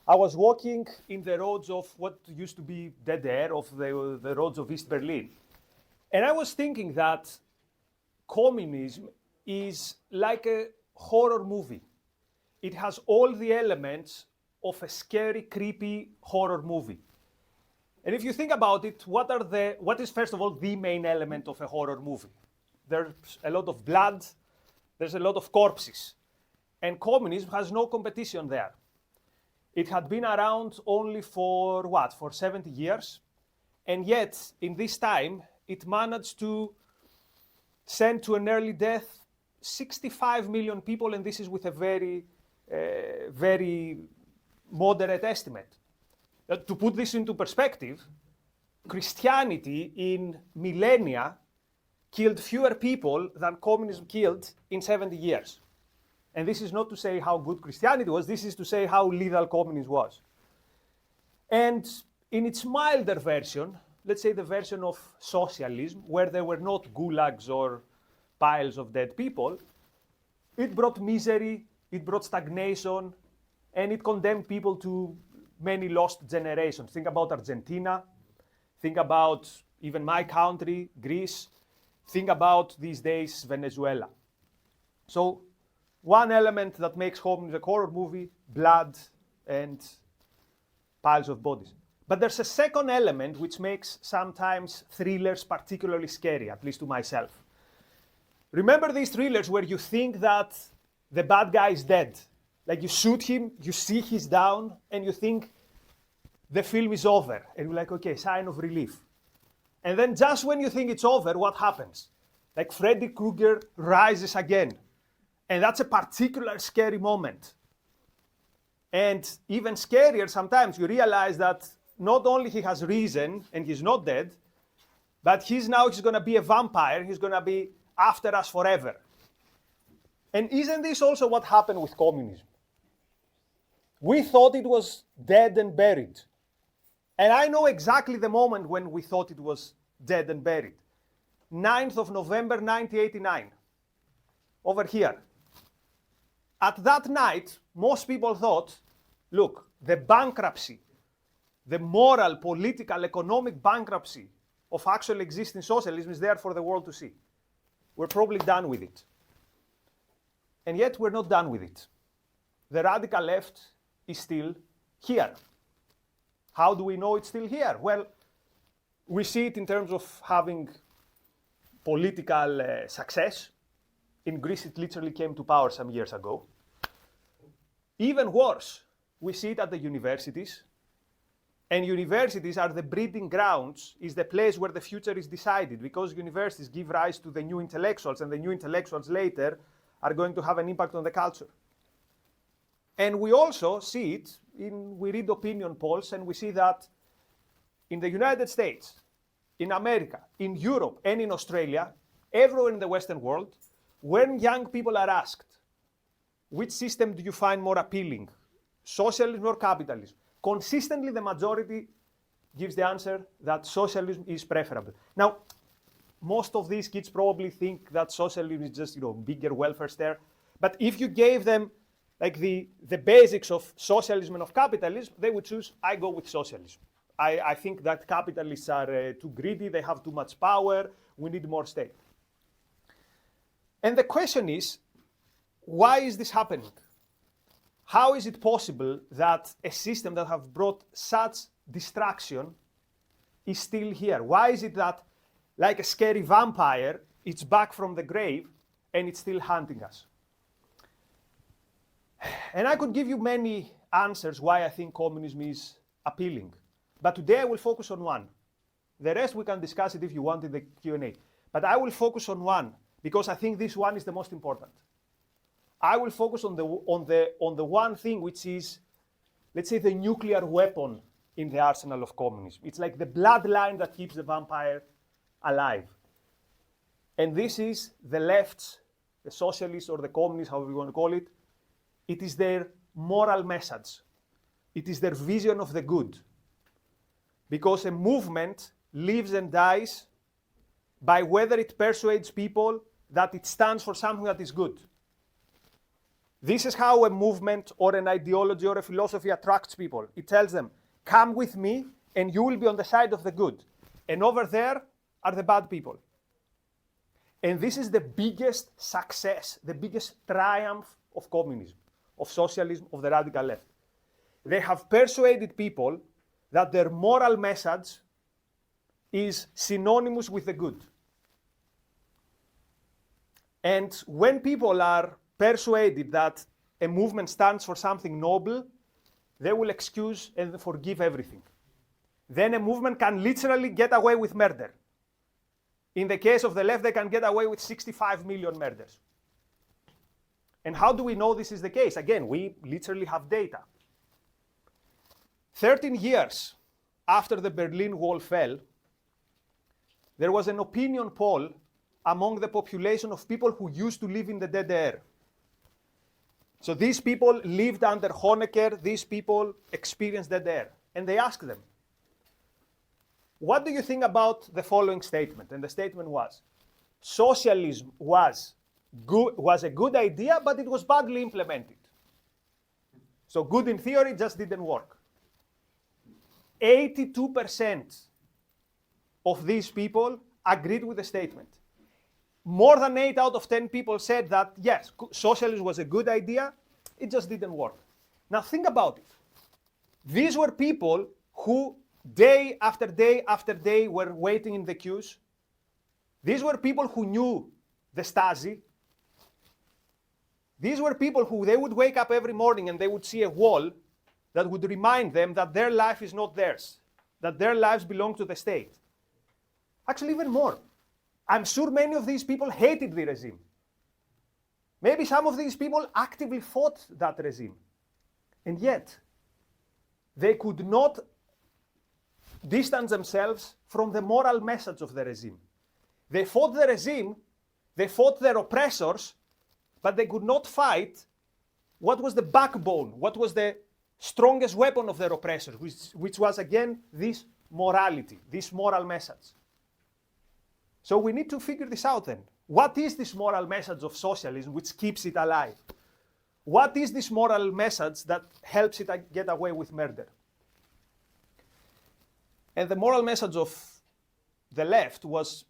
I was walking in the roads of what used to be dead air, of the roads of East Berlin. And I was thinking that communism is like a horror movie. It has all the elements of a scary, creepy horror movie. And if you think about it, what is first of all the main element of a horror movie? There's a lot of blood, there's a lot of corpses. And communism has no competition there. It had been around only for what? For 70 years. And yet, in this time, it managed to send to an early death 65 million people, and this is with a very moderate estimate. To put this into perspective, Christianity in millennia killed fewer people than communism killed in 70 years. And this is not to say how good Christianity was, this is to say how lethal communism was. And in its milder version, let's say the version of socialism, where there were not gulags or piles of dead people, it brought misery, it brought stagnation, and it condemned people to many lost generations. Think about Argentina, think about even my country, Greece, think about these days Venezuela. So one element that makes communism a horror movie, blood and piles of bodies. But there's a second element which makes sometimes thrillers particularly scary, at least to myself. Remember these thrillers where you think that the bad guy is dead? Like you shoot him, you see he's down, and you think the film is over. And you're like, okay, sign of relief. And then just when you think it's over, what happens? Like Freddy Krueger rises again. And that's a particular scary moment. And even scarier, sometimes you realize that not only he has risen and he's not dead, but he's going to be a vampire, he's going to be after us forever. And isn't this also what happened with communism? We thought it was dead and buried. And I know exactly the moment when we thought it was dead and buried. 9th of November, 1989. Over here. At that night, most people thought, look, the bankruptcy, the moral, political, economic bankruptcy of actually existing socialism is there for the world to see. We're probably done with it. And yet we're not done with it. The radical left is still here. How do we know it's still here? Well, we see it in terms of having political success. In Greece, it literally came to power some years ago. Even worse, we see it at the universities. And universities are the breeding grounds, is the place where the future is decided, because universities give rise to the new intellectuals, and the new intellectuals later are going to have an impact on the culture. And we also see it, we read opinion polls, and we see that in the United States, in America, in Europe, and in Australia, everywhere in the Western world, when young people are asked, which system do you find more appealing, socialism or capitalism? Consistently, the majority gives the answer that socialism is preferable. Now, most of these kids probably think that socialism is just, bigger welfare state. But if you gave them like the basics of socialism and of capitalism, they would choose, I go with socialism. I think that capitalists are too greedy, they have too much power, we need more state. And the question is, why is this happening? How is it possible that a system that has brought such destruction is still here? Why is it that, like a scary vampire, it's back from the grave and it's still hunting us? And I could give you many answers why I think communism is appealing. But today I will focus on one. The rest we can discuss it if you want in the Q&A. But I will focus on one because I think this one is the most important. I will focus on the one thing which is, let's say, the nuclear weapon in the arsenal of communism. It's like the bloodline that keeps the vampire alive. And this is the left's, the socialists or the communists, however you want to call it. It is their moral message. It is their vision of the good. Because a movement lives and dies by whether it persuades people that it stands for something that is good. This is how a movement or an ideology or a philosophy attracts people. It tells them, come with me and you will be on the side of the good. And over there are the bad people. And this is the biggest success, the biggest triumph of communism, of socialism, of the radical left. They have persuaded people that their moral message is synonymous with the good. And when people are persuaded that a movement stands for something noble, they will excuse and forgive everything. Then a movement can literally get away with murder. In the case of the left, they can get away with 65 million murders. And how do we know this is the case? Again, we literally have data. 13 years after the Berlin Wall fell, there was an opinion poll among the population of people who used to live in the DDR. So these people lived under Honecker, these people experienced DDR. And they asked them, what do you think about the following statement? And the statement was, socialism was a good idea, but it was badly implemented. So good in theory, just didn't work. 82% of these people agreed with the statement. More than 8 out of 10 people said that, yes, socialism was a good idea, it just didn't work. Now think about it. These were people who day after day after day were waiting in the queues. These were people who knew the Stasi. These were people who they would wake up every morning and they would see a wall that would remind them that their life is not theirs, that their lives belong to the state. Actually, even more. I'm sure many of these people hated the regime. Maybe some of these people actively fought that regime. And yet, they could not distance themselves from the moral message of the regime. They fought the regime, they fought their oppressors, but they could not fight what was the backbone, what was the strongest weapon of their oppressors, which was again this morality, this moral message. So we need to figure this out then. What is this moral message of socialism which keeps it alive? What is this moral message that helps it get away with murder? And the moral message of the left was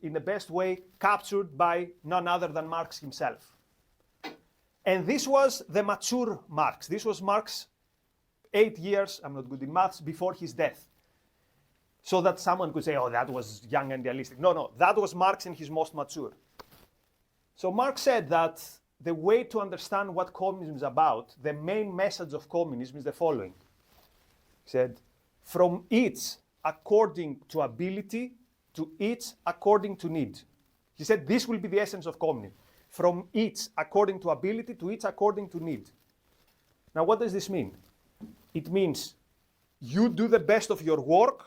in the best way captured by none other than Marx himself. And this was the mature Marx. This was Marx 8 years, I'm not good in maths, before his death. So that someone could say, oh, that was young and idealistic. No, that was Marx in his most mature. So Marx said that the way to understand what communism is about, the main message of communism is the following. He said, from each according to ability to each according to need. He said this will be the essence of communism. From each according to ability to each according to need. Now what does this mean? It means you do the best of your work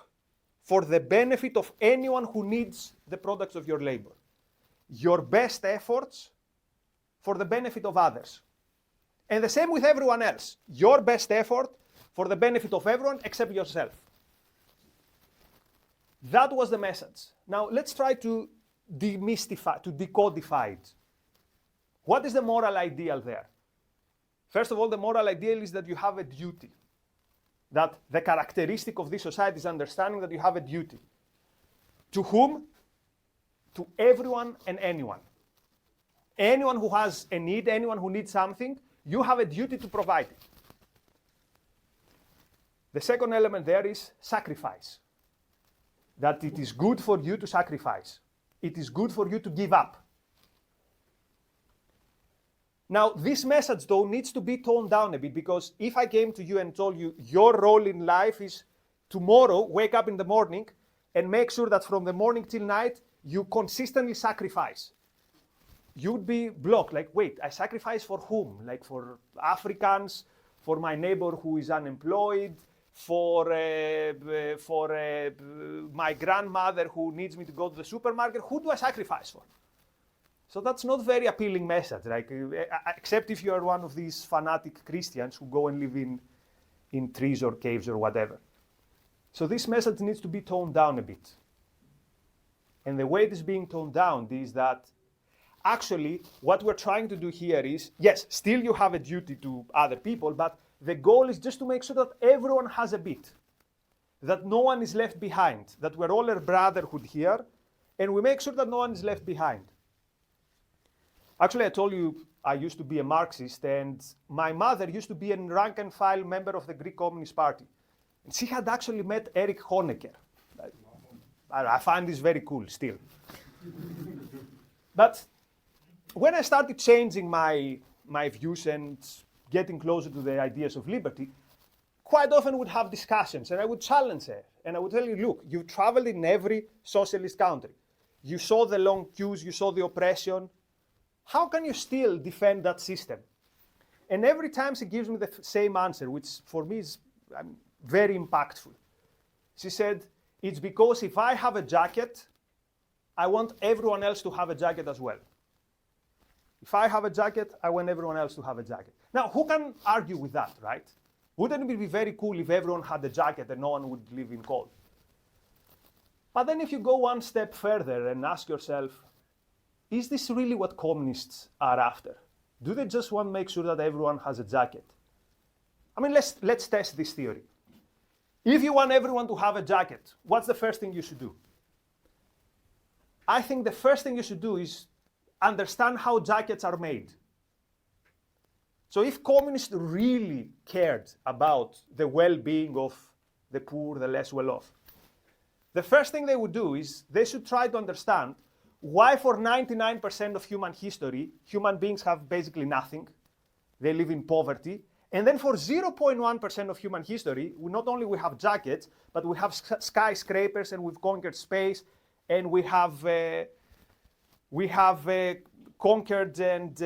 for the benefit of anyone who needs the products of your labor. Your best efforts for the benefit of others. And the same with everyone else. Your best effort for the benefit of everyone except yourself. That was the message. Now let's try to demystify, to decodify it. What is the moral ideal there? First of all, the moral ideal is that you have a duty. That the characteristic of this society is understanding that you have a duty. To whom? To everyone and anyone. Anyone who has a need, anyone who needs something, you have a duty to provide it. The second element there is sacrifice. That it is good for you to sacrifice. It is good for you to give up. Now, this message, though, needs to be toned down a bit, because if I came to you and told you your role in life is tomorrow, wake up in the morning and make sure that from the morning till night, you consistently sacrifice, you'd be blocked. Like, wait, I sacrifice for whom? Like for Africans, for my neighbor who is unemployed, for my grandmother who needs me to go to the supermarket. Who do I sacrifice for? So that's not a very appealing message, like, except if you are one of these fanatic Christians who go and live in trees or caves or whatever. So this message needs to be toned down a bit. And the way it is being toned down is that actually, what we're trying to do here is, yes, still you have a duty to other people, but the goal is just to make sure that everyone has a bit, that no one is left behind, that we're all a brotherhood here, and we make sure that no one is left behind. Actually, I told you I used to be a Marxist, and my mother used to be a rank-and-file member of the Greek Communist Party. And she had actually met Erich Honecker. I find this very cool still. But when I started changing my views and getting closer to the ideas of liberty, quite often would have discussions, and I would challenge her. And I would tell you, look, you've traveled in every socialist country. You saw the long queues, you saw the oppression. How can you still defend that system? And every time she gives me the same answer, which for me is very impactful. She said, it's because if I have a jacket, I want everyone else to have a jacket as well. If I have a jacket, I want everyone else to have a jacket. Now, who can argue with that, right? Wouldn't it be very cool if everyone had a jacket and no one would live in cold? But then if you go one step further and ask yourself, is this really what communists are after? Do they just want to make sure that everyone has a jacket? I mean, let's test this theory. If you want everyone to have a jacket, what's the first thing you should do? I think the first thing you should do is understand how jackets are made. So if communists really cared about the well-being of the poor, the less well-off, the first thing they would do is they should try to understand why for 99% of human history, human beings have basically nothing. They live in poverty. And then for 0.1% of human history, not only we have jackets, but we have skyscrapers, and we've conquered space, and we have conquered, and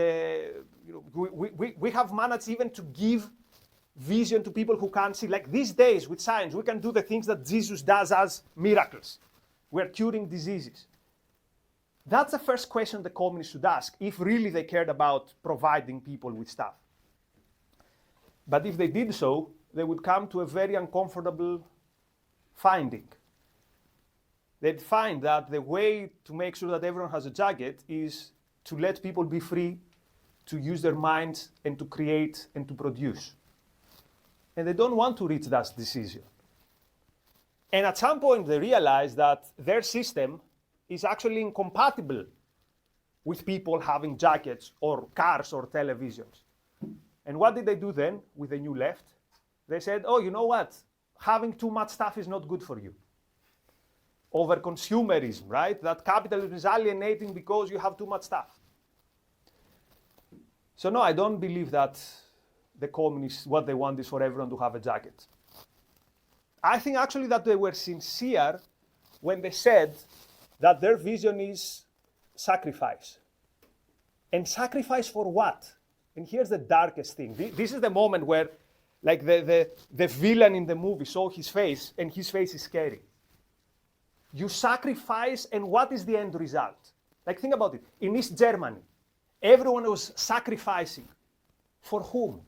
we have managed even to give vision to people who can't see. Like these days with science, we can do the things that Jesus does as miracles. We're curing diseases. That's the first question the communists should ask, if really they cared about providing people with stuff. But if they did so, they would come to a very uncomfortable finding. They'd find that the way to make sure that everyone has a jacket is to let people be free to use their minds and to create and to produce. And they don't want to reach that decision. And at some point they realize that their system is actually incompatible with people having jackets or cars or televisions. And what did they do then with the new left? They said, oh, you know what? Having too much stuff is not good for you. Over-consumerism, right? That capitalism is alienating because you have too much stuff. So no, I don't believe that the communists, what they want is for everyone to have a jacket. I think actually that they were sincere when they said that their vision is sacrifice. And sacrifice for what? And here's the darkest thing. This is the moment where, like, the villain in the movie saw his face, and his face is scary. You sacrifice, and what is the end result? Like, think about it. In East Germany, everyone was sacrificing. For whom?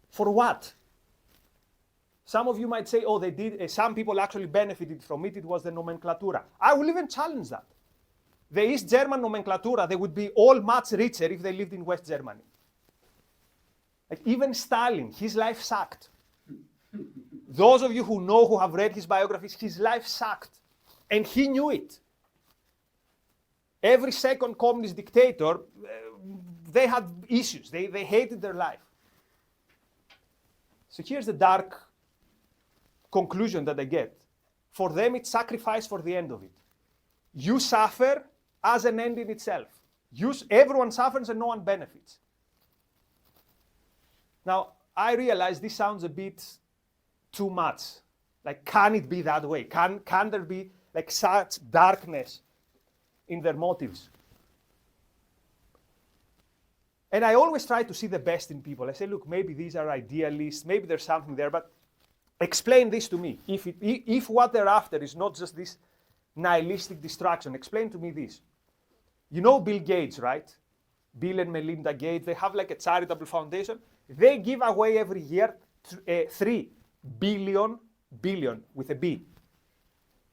For what? Some of you might say, oh, they did. Some people actually benefited from it. It was the nomenclatura. I will even challenge that. The East German nomenclatura, they would be all much richer if they lived in West Germany. Like even Stalin, his life sucked. Those of you who know, who have read his biographies, his life sucked. And he knew it. Every second communist dictator, they had issues. They hated their life. So here's the dark conclusion that I get. For them, it's sacrifice for the end of it. You suffer as an end in itself. Everyone suffers and no one benefits. Now, I realize this sounds a bit too much. Like, can it be that way? Can there be like such darkness in their motives? And I always try to see the best in people. I say, look, maybe these are idealists, maybe there's something there, but explain this to me. If what they're after is not just this nihilistic destruction, explain to me this. You know Bill Gates, right? Bill and Melinda Gates, they have like a charitable foundation. They give away every year 3 billion with a B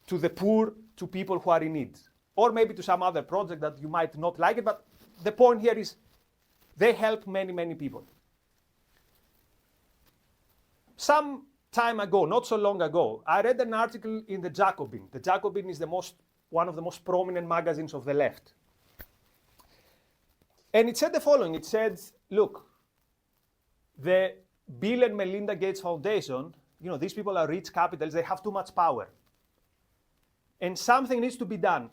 to the poor, to people who are in need. Or maybe to some other project that you might not like it, but the point here is they help many, many people. Some time ago, not so long ago, I read an article in the Jacobin. The Jacobin is one of the most prominent magazines of the left. And it said the following. It said, look, the Bill and Melinda Gates Foundation, these people are rich capitalists, they have too much power. And something needs to be done.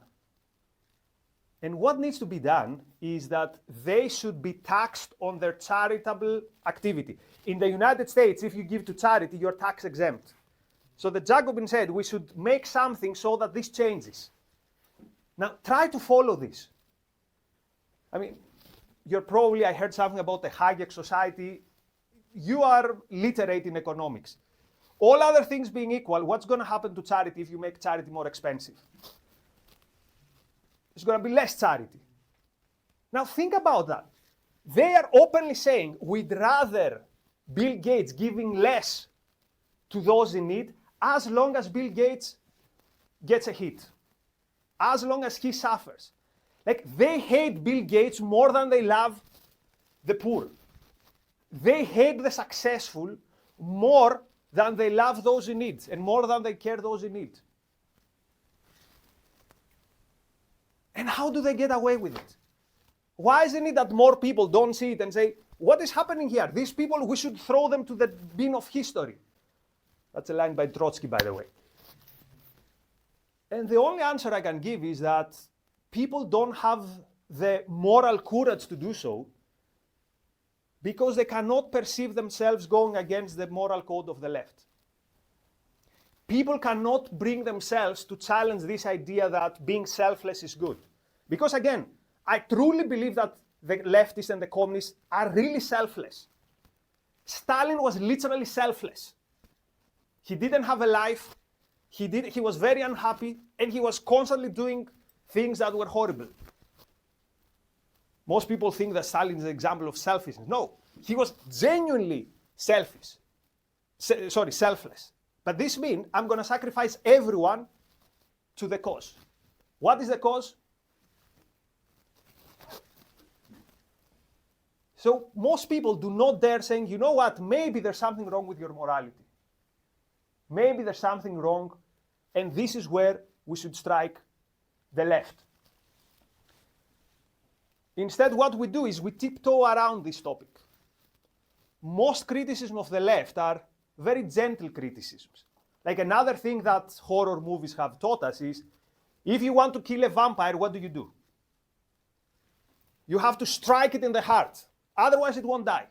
And what needs to be done is that they should be taxed on their charitable activity. In the United States, if you give to charity, you're tax exempt. So the Jacobin said we should make something so that this changes. Now, try to follow this. I mean, I heard something about the Hayek Society. You are literate in economics. All other things being equal, what's going to happen to charity if you make charity more expensive? There's going to be less charity. Now think about that. They are openly saying we'd rather Bill Gates giving less to those in need as long as Bill Gates gets a hit, as long as he suffers. Like, they hate Bill Gates more than they love the poor. They hate the successful more than they love those in need and more than they care those in need. And how do they get away with it? Why isn't it that more people don't see it and say, what is happening here? These people, we should throw them to the bin of history. That's a line by Trotsky, by the way. And the only answer I can give is that people don't have the moral courage to do so because they cannot perceive themselves going against the moral code of the left. People cannot bring themselves to challenge this idea that being selfless is good. Because again, I truly believe that the leftists and the communists are really selfless. Stalin was literally selfless. He didn't have a life, he was very unhappy, and he was constantly doing things that were horrible. Most people think that Stalin is an example of selfishness. No, he was genuinely selfless. But this means I'm going to sacrifice everyone to the cause. What is the cause? So most people do not dare saying, you know what, maybe there's something wrong with your morality. Maybe there's something wrong, and this is where we should strike the left. Instead, what we do is we tiptoe around this topic. Most criticism of the left are very gentle criticisms. Like, another thing that horror movies have taught us is, if you want to kill a vampire, what do? You have to strike it in the heart. Otherwise, it won't die.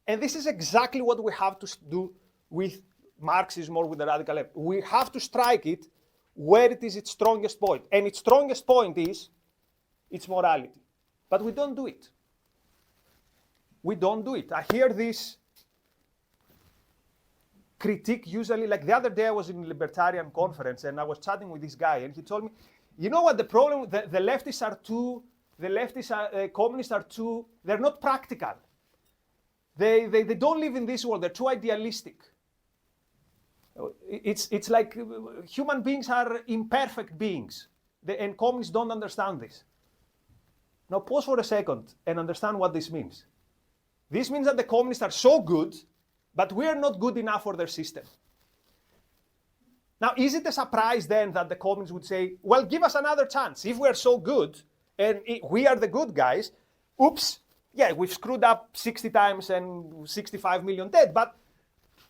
And this is exactly what we have to do with Marxism or with the radical left. We have to strike it where it is its strongest point. And its strongest point is its morality. But we don't do it. We don't do it. I hear this critique usually, like the other day I was in a libertarian conference and I was chatting with this guy and he told me, you know what the problem, the leftists are too, communists are too, they're not practical. They don't live in this world, they're too idealistic. It's like human beings are imperfect beings and communists don't understand this. Now pause for a second and understand what this means. This means that the communists are so good, but we are not good enough for their system. Now, is it a surprise then that the communists would say, well, give us another chance. If we are so good and we are the good guys, oops, yeah, we've screwed up 60 times and 65 million dead, but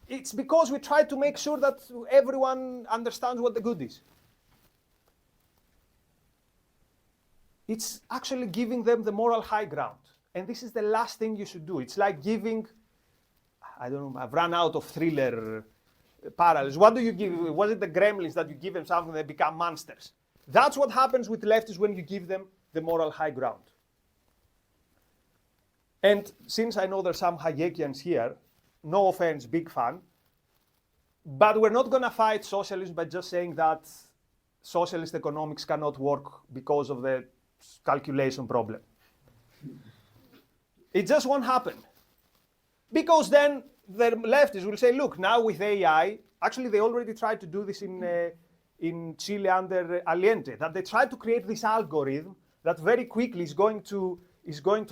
it's because we try to make sure that everyone understands what the good is. It's actually giving them the moral high ground. And this is the last thing you should do. It's like giving, I don't know, I've run out of thriller parallels. What do you give? Was it the gremlins that you give them something they become monsters? That's what happens with leftists when you give them the moral high ground. And since I know there's some Hayekians here, no offense, big fan, but we're not going to fight socialism by just saying that socialist economics cannot work because of the calculation problem. It just won't happen. Because then the leftists will say, look, now with AI, actually they already tried to do this in Chile under Allende, that they tried to create this algorithm that very quickly is going to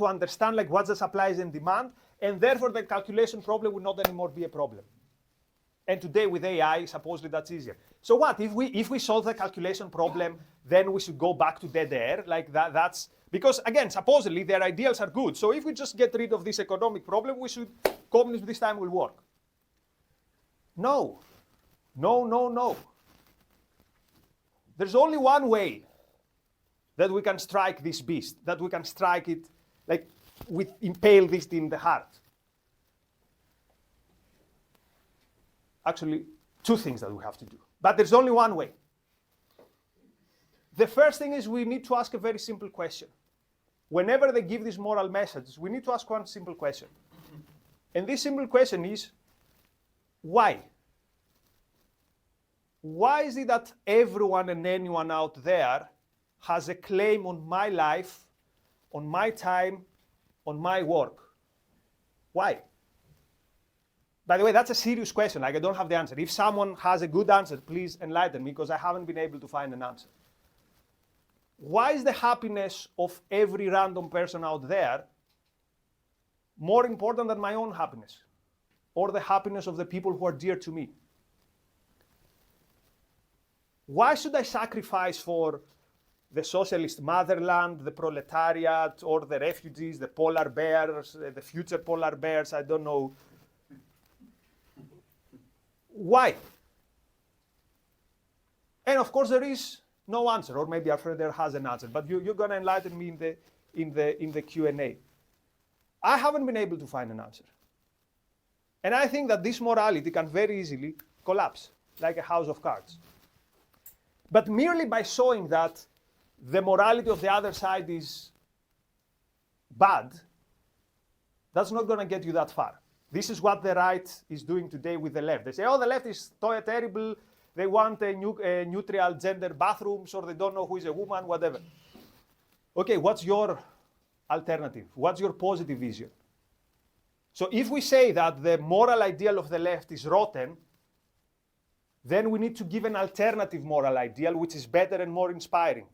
understand like what's the supplies and demand, and therefore the calculation problem will not anymore be a problem. And today with AI, supposedly that's easier. So what if we solve the calculation problem, then we should go back to dead air? Like that's because again, supposedly their ideals are good. So if we just get rid of this economic problem, communism this time will work. No. There's only one way that we can strike this beast, that we can strike it, like impale this in the heart. Actually, two things that we have to do. But there's only one way. The first thing is we need to ask a very simple question. Whenever they give these moral messages, we need to ask one simple question. And this simple question is, why? Why is it that everyone and anyone out there has a claim on my life, on my time, on my work? Why? By the way, that's a serious question. Like, I don't have the answer. If someone has a good answer, please enlighten me, because I haven't been able to find an answer. Why is the happiness of every random person out there more important than my own happiness or the happiness of the people who are dear to me? Why should I sacrifice for the socialist motherland, the proletariat, or the refugees, the polar bears, the future polar bears, I don't know? Why? And of course there is no answer, or maybe Alfred there has an answer, but you're going to enlighten me in the Q&A. I haven't been able to find an answer. And I think that this morality can very easily collapse, like a house of cards. But merely by showing that the morality of the other side is bad, that's not going to get you that far. This is what the right is doing today with the left. They say, oh, the left is terrible, they want neutral gender bathrooms, or they don't know who is a woman, whatever. Okay, what's your alternative? What's your positive vision? So if we say that the moral ideal of the left is rotten, then we need to give an alternative moral ideal which is better and more inspiring.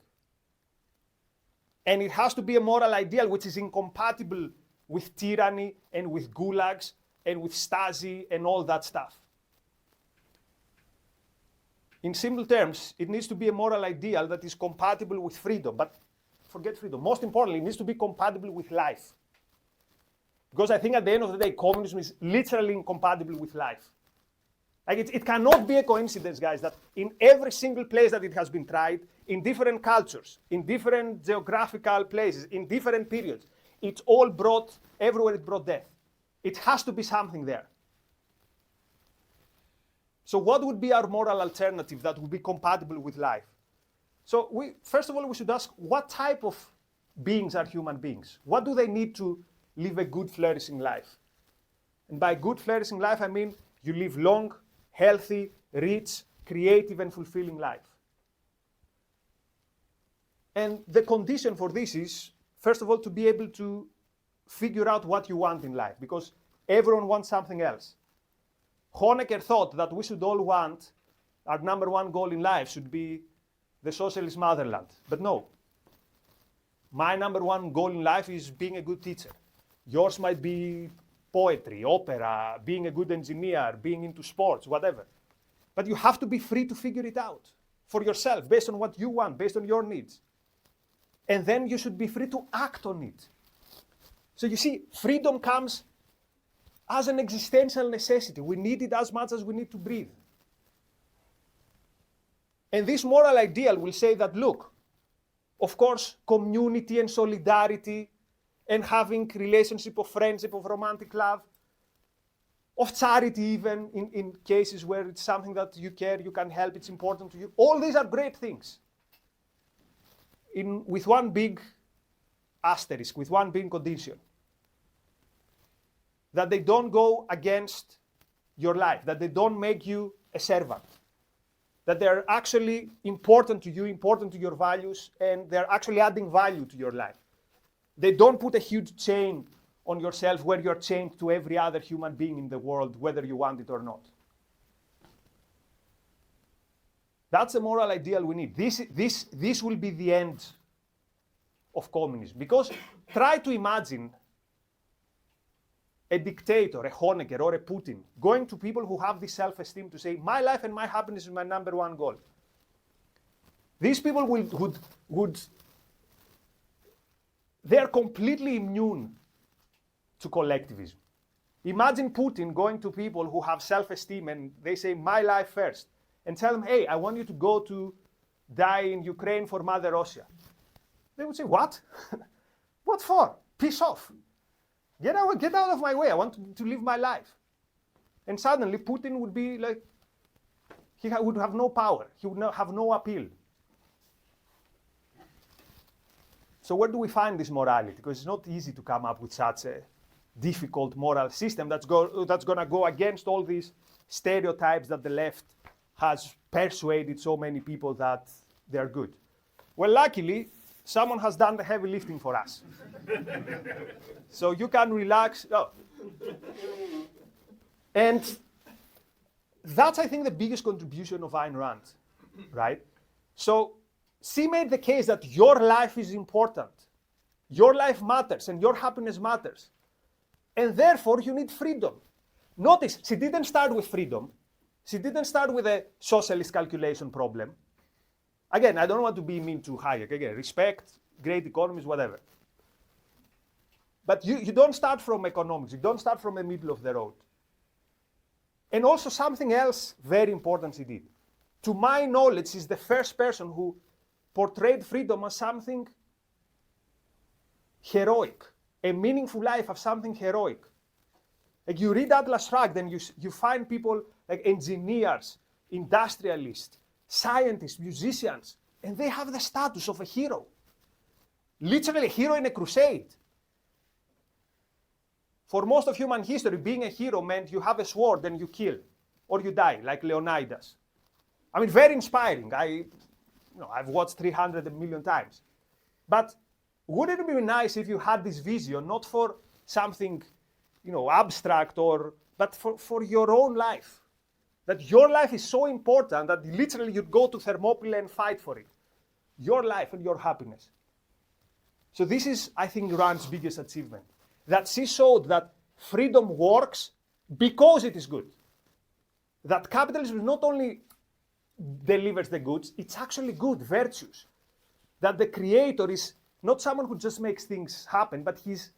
And it has to be a moral ideal which is incompatible with tyranny and with gulags and with Stasi and all that stuff. In simple terms, it needs to be a moral ideal that is compatible with freedom. But forget freedom. Most importantly, it needs to be compatible with life. Because I think at the end of the day, communism is literally incompatible with life. Like it cannot be a coincidence, guys, that in every single place that it has been tried, in different cultures, in different geographical places, in different periods, everywhere it brought death. It has to be something there. So what would be our moral alternative that would be compatible with life? So first of all, we should ask, what type of beings are human beings? What do they need to live a good, flourishing life? And by good, flourishing life, I mean you live long, healthy, rich, creative, and fulfilling life. And the condition for this is, first of all, to be able to figure out what you want in life, because everyone wants something else. Honecker thought that we should all want, our number one goal in life should be the socialist motherland. But no. My number one goal in life is being a good teacher. Yours might be poetry, opera, being a good engineer, being into sports, whatever. But you have to be free to figure it out for yourself, based on what you want, based on your needs. And then you should be free to act on it. So you see, freedom comes as an existential necessity. We need it as much as we need to breathe. And this moral ideal will say that, look, of course, community and solidarity and having relationship of friendship, of romantic love, of charity even, in cases where it's something that you care, you can help, it's important to you. All these are great things. With one big asterisk, with one big condition. That they don't go against your life, that they don't make you a servant. That they're actually important to you, important to your values, and they're actually adding value to your life. They don't put a huge chain on yourself where you're chained to every other human being in the world, whether you want it or not. That's the moral ideal we need. This will be the end of communism. Because try to imagine a dictator, a Honecker or a Putin, going to people who have this self-esteem to say, my life and my happiness is my number one goal. These people they're completely immune to collectivism. Imagine Putin going to people who have self-esteem and they say, my life first, and tell them, hey, I want you to go to die in Ukraine for Mother Russia. They would say, what? What for? Piss off. Get out of my way. I want to live my life. And suddenly Putin would be like, he would have no power. He would have no appeal. So where do we find this morality? Because it's not easy to come up with such a difficult moral system that's going to go against all these stereotypes that the left has persuaded so many people that they're good. Well, luckily, someone has done the heavy lifting for us. So you can relax. Oh. And that's, I think, the biggest contribution of Ayn Rand, right? So she made the case that your life is important. Your life matters and your happiness matters. And therefore, you need freedom. Notice, she didn't start with freedom. She didn't start with a socialist calculation problem. Again, I don't want to be mean to Hayek. Again, respect, great economists, whatever. But you don't start from economics. You don't start from the middle of the road. And also something else very important she did. To my knowledge, she's the first person who portrayed freedom as something heroic. A meaningful life as something heroic. Like you read Atlas Shrugged, then you find people like engineers, industrialists, scientists, musicians, and they have the status of a hero. Literally a hero in a crusade. For most of human history, being a hero meant you have a sword and you kill, or you die, like Leonidas. I mean, very inspiring. I've watched 300 million times. But wouldn't it be nice if you had this vision, not for something, abstract, but for your own life? That your life is so important that literally you'd go to Thermopylae and fight for it. Your life and your happiness. So this is, I think, Rand's biggest achievement. That she showed that freedom works because it is good. That capitalism not only delivers the goods, it's actually good, virtues. That the creator is not someone who just makes things happen, but he's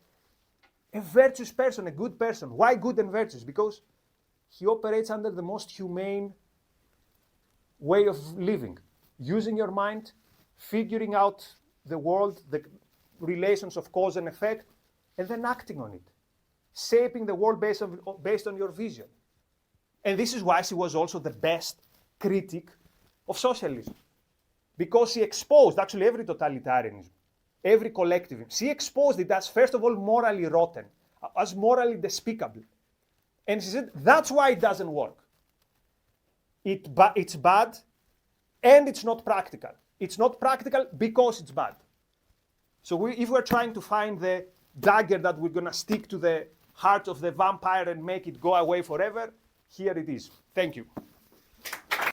a virtuous person, a good person. Why good and virtuous? Because he operates under the most humane way of living. Using your mind, figuring out the world, the relations of cause and effect, and then acting on it. Shaping the world based on your vision. And this is why she was also the best critic of socialism. Because she exposed actually every totalitarianism, every collectivism. She exposed it as, first of all, morally rotten, as morally despicable. And she said, that's why it doesn't work. It's bad, and it's not practical. It's not practical because it's bad. So if we're trying to find the dagger that we're going to stick to the heart of the vampire and make it go away forever, here it is. Thank you.